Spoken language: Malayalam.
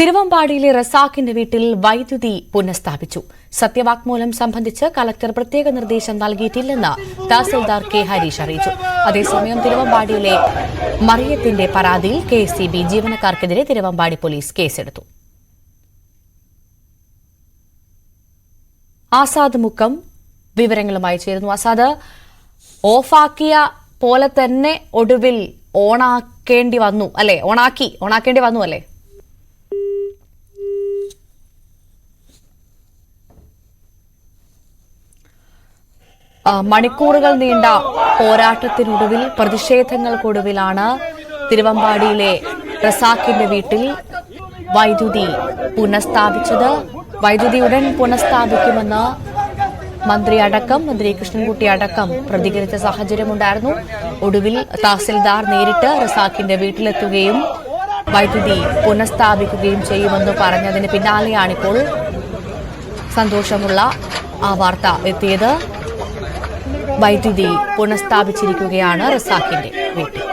തിരുവമ്പാടിയിലെ റസാഖിന്റെ വീട്ടിൽ വൈദ്യുതി പുനഃസ്ഥാപിച്ചു. സത്യവാങ്മൂലം സംബന്ധിച്ച് കളക്ടർ പ്രത്യേക നിർദ്ദേശം നൽകിയിട്ടില്ലെന്ന് തഹസിൽദാർ കെ ഹരീഷ് അറിയിച്ചു. അതേസമയം തിരുവമ്പാടിയിലെ മറിയത്തിന്റെ പരാതിയിൽ കെഎസ്ഇബി ജീവനക്കാർക്കെതിരെ തിരുവമ്പാടി പോലീസ് കേസെടുത്തു. ആസാദ് മുക്കം വിവരങ്ങളുമായി ചേരുന്നു. ആസാദ്, ഓഫാക്കിയ പോലെ തന്നെ ഒടുവിൽ ഓണാക്കേണ്ടി വന്നു അല്ലേ? ഓണാക്കേണ്ടി വന്നു അല്ലേ? മണിക്കൂറുകൾ നീണ്ട പോരാട്ടത്തിനൊടുവിൽ, പ്രതിഷേധങ്ങൾക്കൊടുവിലാണ് തിരുവമ്പാടിയിലെ റസാഖിന്റെ വീട്ടിൽ വൈദ്യുതി പുനഃസ്ഥാപിച്ചത്. വൈദ്യുതി ഉടൻ പുനഃസ്ഥാപിക്കുമെന്ന് മന്ത്രി കൃഷ്ണൻകുട്ടി അടക്കം പ്രതികരിച്ച സാഹചര്യമുണ്ടായിരുന്നു. ഒടുവിൽ തഹസിൽദാർ നേരിട്ട് റസാഖിന്റെ വീട്ടിലെത്തുകയും വൈദ്യുതി പുനഃസ്ഥാപിക്കുകയും ചെയ്യുമെന്ന് പറഞ്ഞതിന് പിന്നാലെയാണിപ്പോൾ സന്തോഷമുള്ള ആ വാർത്ത എത്തിയത്. വൈദ്യുതി പുനഃസ്ഥാപിച്ചിരിക്കുകയാണ് റസാഖിന്റെ വീട്ടിൽ.